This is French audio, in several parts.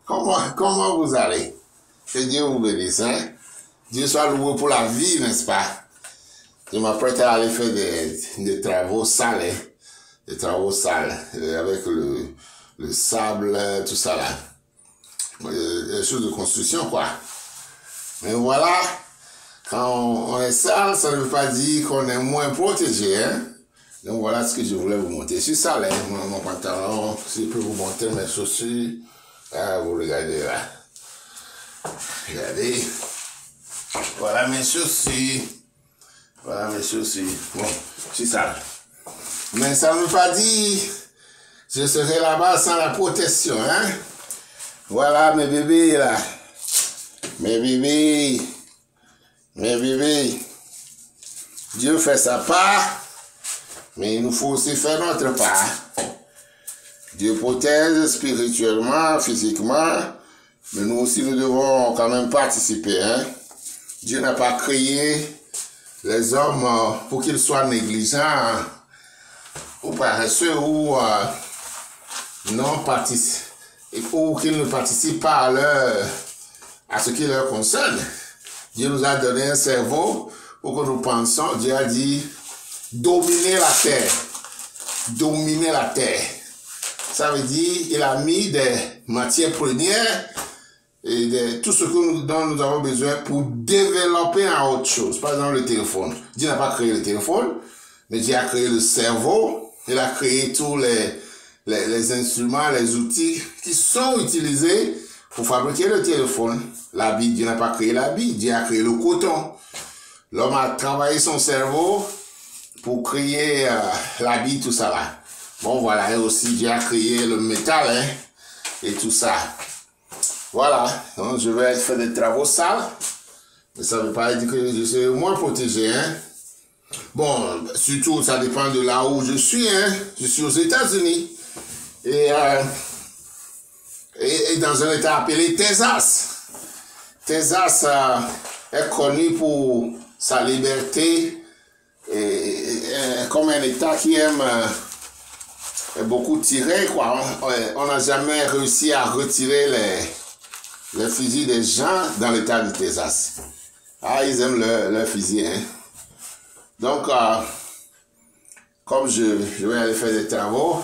Comment vous allez? Que Dieu vous bénisse, hein? Dieu soit loué pour la vie, n'est-ce pas? Je m'apprête à aller faire des travaux sales, hein? Des travaux sales, avec le sable, tout ça là. Des choses de construction, quoi. Mais voilà, quand on est sale, ça ne veut pas dire qu'on est moins protégé, hein? Donc voilà ce que je voulais vous montrer. Je suis sale, hein? Mon pantalon, si je peux vous montrer mes chaussures. Ah, vous regardez là. Regardez. Voilà mes chaussures. Voilà mes chaussures. Bon, je suis sale. Mais ça ne veut pas dire que je serai là-bas sans la protection, hein? Voilà mes bébés là. Mes bébés. Mes bébés. Dieu fait sa part. Mais il nous faut aussi faire notre part. Dieu protège spirituellement, physiquement, mais nous aussi nous devons quand même participer. Hein? Dieu n'a pas créé les hommes pour qu'ils soient négligents ou paresseux ou non participent, ou qu'ils ne participent pas à ce qui leur concerne. Dieu nous a donné un cerveau pour que nous pensions. Dieu a dit dominer la terre. Dominer la terre. Ça veut dire qu'il a mis des matières premières et tout ce dont nous avons besoin pour développer en autre chose. Par exemple, le téléphone. Dieu n'a pas créé le téléphone, mais Dieu a créé le cerveau. Il a créé tous les instruments, les outils qui sont utilisés pour fabriquer le téléphone. L'habit, Dieu n'a pas créé l'habit, Dieu a créé le coton. L'homme a travaillé son cerveau pour créer l'habit, tout ça là. Bon, voilà, et aussi, Dieu a créé le métal, hein, et tout ça. Voilà, donc je vais faire des travaux sales, mais ça ne veut pas dire que je serai moins protégé, hein. Bon, surtout, ça dépend de là où je suis, hein. Je suis aux États-Unis, et dans un état appelé Texas. Texas est connu pour sa liberté, et comme un état qui aime beaucoup tirer, quoi. On n'a jamais réussi à retirer les fusils des gens dans l'état du Texas. Ah, ils aiment leur fusil, hein. Donc, comme je vais aller faire des travaux,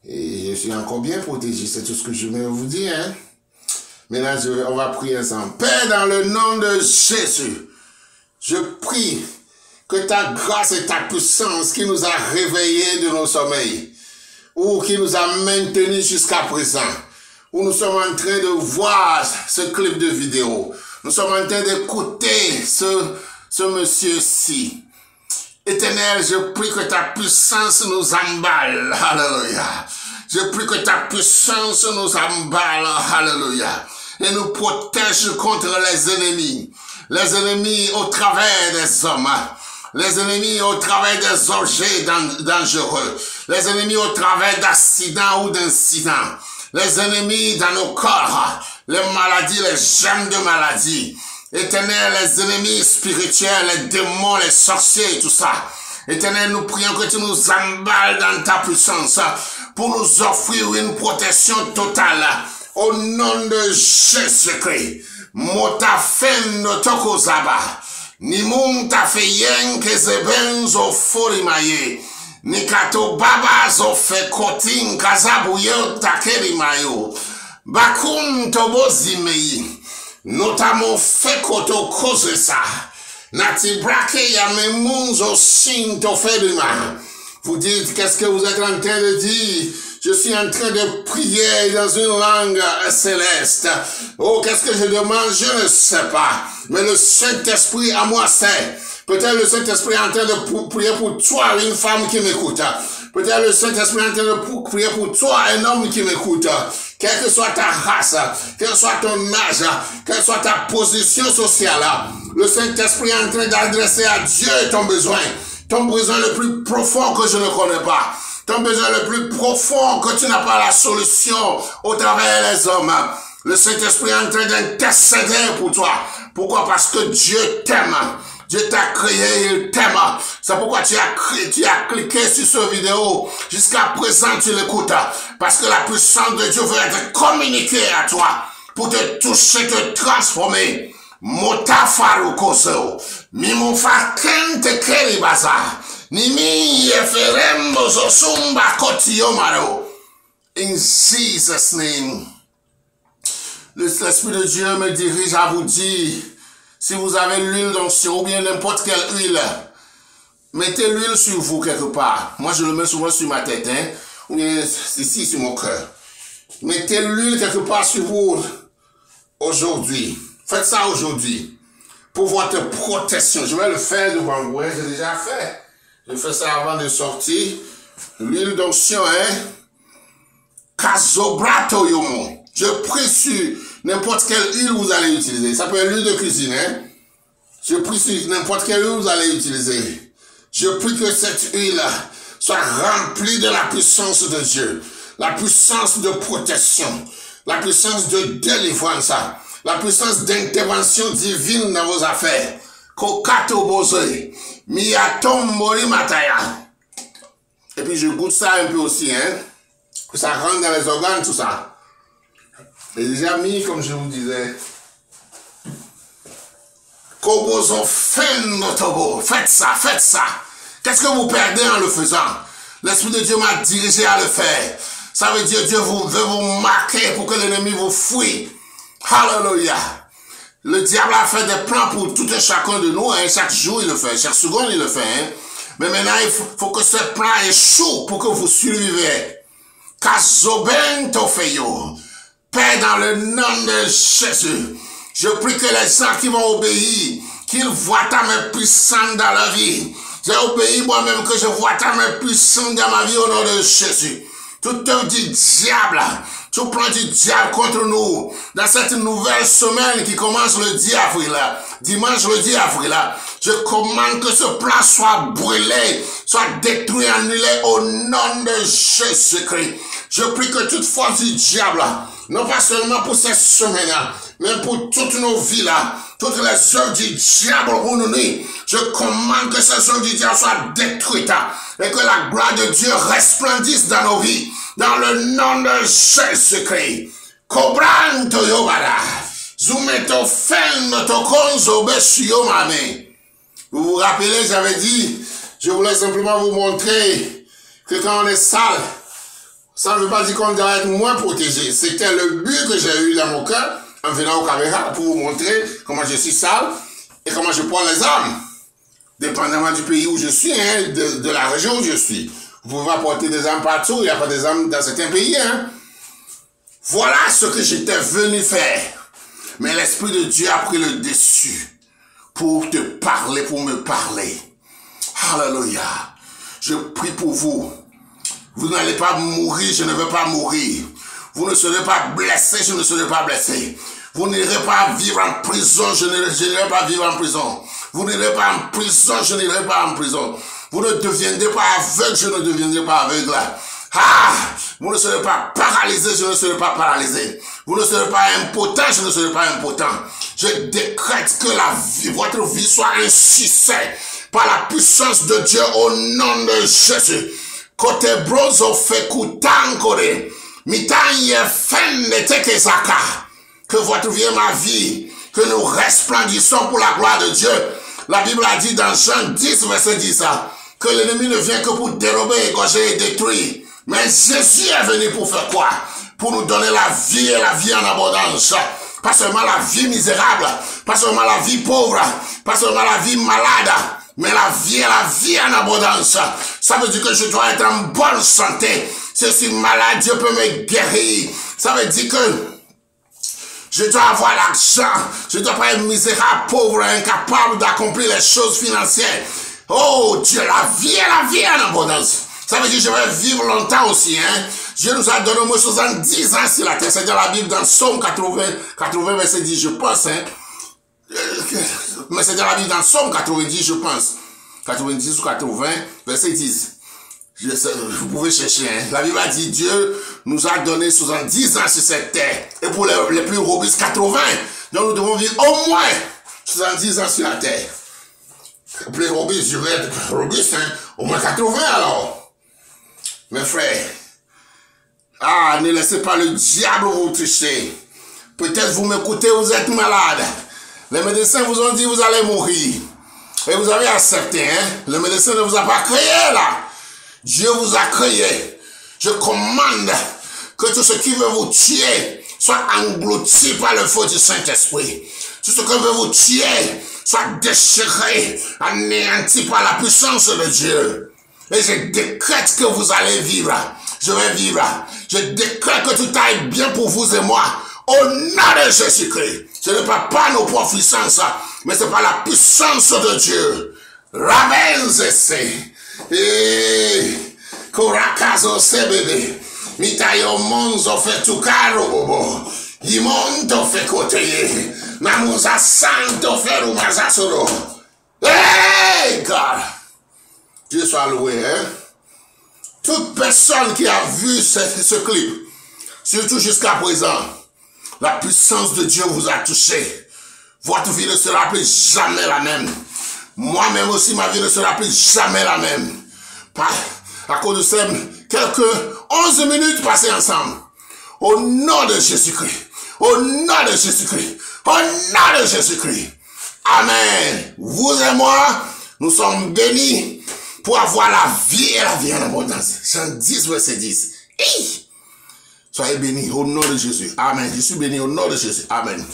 et je suis encore bien protégé, c'est tout ce que je vais vous dire, hein. Maintenant, on va prier ensemble. Père, dans le nom de Jésus, je prie que ta grâce et ta puissance qui nous a réveillés de nos sommeils, ou qui nous a maintenus jusqu'à présent, où nous sommes en train de voir ce clip de vidéo, nous sommes en train d'écouter ce monsieur-ci. Éternel, je prie que ta puissance nous emballe, alléluia. Je prie que ta puissance nous emballe, alléluia, et nous protège contre les ennemis au travers des hommes, les ennemis au travers des objets dangereux, les ennemis au travers d'accidents ou d'incidents, les ennemis dans nos corps, les maladies, les germes de maladies. Éternel, les ennemis spirituels, les démons, les sorciers et tout ça. Éternel, nous prions que tu nous emballes dans ta puissance pour nous offrir une protection totale. Au nom de Jésus-Christ. Mota fendo toko zaba. Ni munta feyen ke zeben zo forimaye. Ni kato baba zo fe kotin kazabu yo takeri mayo. Bakun tobo zimei. Notamment fait koto cause ça. Nati braque ya memunzo sinto fedima. Vous dites, qu'est-ce que vous êtes en train de dire? Je suis en train de prier dans une langue céleste. Oh, qu'est-ce que je demande? Je ne sais pas. Mais le Saint-Esprit à moi sait. Peut-être le Saint-Esprit est en train de prier pour toi, une femme qui m'écoute. Peut-être le Saint-Esprit est en train de prier pour toi, un homme qui m'écoute. Quelle que soit ta race, quel que soit ton âge, quelle que soit ta position sociale, le Saint-Esprit est en train d'adresser à Dieu ton besoin le plus profond que je ne connais pas. Ton besoin le plus profond que tu n'as pas la solution au travers des hommes. Le Saint-Esprit est en train d'intercéder pour toi. Pourquoi? Parce que Dieu t'aime. Dieu t'a créé, il t'aime. C'est pourquoi tu as cliqué sur cette vidéo. Jusqu'à présent, tu l'écoutes. Parce que la puissance de Dieu veut être communiquée à toi pour te toucher, te transformer. Mota farukoso. Mimofa kente keribaza. Nimi yeferem bozosumba kotiyomaro. In Jesus' name. L'Esprit de Dieu me dirige à vous dire, si vous avez l'huile d'onction ou bien n'importe quelle huile, mettez l'huile sur vous quelque part. Moi, je le mets souvent sur ma tête, hein, ou bien ici sur mon cœur. Mettez l'huile quelque part sur vous aujourd'hui. Faites ça aujourd'hui pour votre protection. Je vais le faire devant vous, hein, j'ai déjà fait. Je fais ça avant de sortir. L'huile d'onction, hein. Kazobrato yomo. Je prie sur n'importe quelle huile vous allez utiliser. Ça peut être l'huile de cuisine, hein. Je prie sur n'importe quelle huile vous allez utiliser. Je prie que cette huile soit remplie de la puissance de Dieu. La puissance de protection. La puissance de délivrance. La puissance d'intervention divine dans vos affaires. Kokato bozoe. Miatom mori mataya. Et puis je goûte ça un peu aussi, hein. Que ça rentre dans les organes, tout ça. Et déjà mis, comme je vous disais, Kobozo Fenotobo, faites ça, faites ça. Qu'est-ce que vous perdez en le faisant? L'Esprit de Dieu m'a dirigé à le faire. Ça veut dire Dieu veut vous marquer pour que l'ennemi vous fuit. Hallelujah. Le diable a fait des plans pour tout et chacun de nous. Hein. Chaque jour il le fait, chaque seconde il le fait. Hein. Mais maintenant il faut que ce plan échoue pour que vous survivez. Kazoben Tofeyo. Père, dans le nom de Jésus, je prie que les gens qui vont obéir, qu'ils voient ta main puissante dans leur vie. J'ai obéi moi-même que je vois ta main puissante dans ma vie au nom de Jésus. Toute œuvre du diable, tout plan du diable contre nous, dans cette nouvelle semaine qui commence le 10 avril, dimanche le 10 avril, je commande que ce plan soit brûlé, soit détruit, annulé au nom de Jésus-Christ. Je prie que toute force du diable, non pas seulement pour cette semaine-là, mais pour toutes nos vies-là, toutes les œuvres du diable pour nous, je commande que ces œuvres du diable soient détruites et que la gloire de Dieu resplendisse dans nos vies, dans le nom de Jésus-Christ. Cobranto yobara, zumeto fen tokonzo besio mame. Vous vous rappelez, j'avais dit, je voulais simplement vous montrer que quand on est sale, ça ne veut pas dire qu'on doit être moins protégé. C'était le but que j'ai eu dans mon cœur en venant au caméra pour vous montrer comment je suis sale et comment je prends les armes. Dépendamment du pays où je suis, hein, de la région où je suis. Vous pouvez apporter des armes partout, il n'y a pas des armes dans certains pays. Hein. Voilà ce que j'étais venu faire. Mais l'Esprit de Dieu a pris le dessus pour te parler, pour me parler. Alléluia. Je prie pour vous. Vous n'allez pas mourir, je ne veux pas mourir. Vous ne serez pas blessé, je ne serai pas blessé. Vous n'irez pas vivre en prison, je n'irai pas vivre en prison. Vous n'irez pas en prison, je n'irai pas en prison. Vous ne deviendrez pas aveugle, je ne deviendrai pas aveugle. Ah, vous ne serez pas paralysé, je ne serai pas paralysé. Vous ne serez pas impotent, je ne serai pas impotent. Je décrète que votre vie soit un succès par la puissance de Dieu au nom de Jésus. Côté brozo fekutankore, mitanye fende tekezaka. Que votre vie est ma vie, que nous resplendissons pour la gloire de Dieu. La Bible a dit dans Jean 10, verset 10, que l'ennemi ne vient que pour dérober, égorger et détruire. Mais Jésus est venu pour faire quoi? Pour nous donner la vie et la vie en abondance. Pas seulement la vie misérable, pas seulement la vie pauvre, pas seulement la vie malade, mais la vie et la vie en abondance. Ça veut dire que je dois être en bonne santé. Si je suis malade, Dieu peut me guérir. Ça veut dire que je dois avoir l'argent. Je ne dois pas être misérable, pauvre, incapable d'accomplir les choses financières. Oh Dieu, la vie et en abondance. Ça veut dire que je vais vivre longtemps aussi. Hein? Dieu nous a donné au moins 70 ans sur la terre. C'est dans la Bible, dans Somme 80 verset 10, je pense. Hein? Mais c'est dans la Bible, dans Somme 90, je pense. 90 ou 80, verset 10. Vous pouvez chercher. Hein? La Bible a dit, Dieu nous a donné 70 ans sur cette terre. Et pour les plus robustes, 80. Donc nous devons vivre au moins 70 ans sur la terre. Plus robuste, je vais être robuste, hein? Au moins 80 alors. Mes frères, ne laissez pas le diable vous toucher. Peut-être vous m'écoutez, vous êtes malade. Les médecins vous ont dit vous allez mourir. Et vous avez accepté, hein? Le médecin ne vous a pas créé là. Dieu vous a créé. Je commande que tout ce qui veut vous tuer soit englouti par le feu du Saint-Esprit. Tout ce qui veut vous tuer soit déchiré, anéanti par la puissance de Dieu. Et je décrète que vous allez vivre. Je vais vivre. Je décrète que tout aille bien pour vous et moi. Au nom de Jésus-Christ. Ce n'est pas par nos propres puissances, mais c'est par la puissance de Dieu. Rabenzese. Korakazo sebebe. Mitayo monzo fe tukaro bobo. Yimonto fe koteye. Namuza santo fe rumaza solo. Hey God. Dieu soit loué, hein. Toute personne qui a vu ce clip, surtout jusqu'à présent, la puissance de Dieu vous a touché. Votre vie ne sera plus jamais la même. Moi-même aussi, ma vie ne sera plus jamais la même. À cause de ces quelques 11 minutes passées ensemble. Au nom de Jésus-Christ. Au nom de Jésus-Christ. Au nom de Jésus-Christ. Amen. Vous et moi, nous sommes bénis pour avoir la vie et la vie en abondance. Jean 10, verset 10. Soyez bénis au nom de Jésus. Amen. Je suis béni au nom de Jésus. Amen.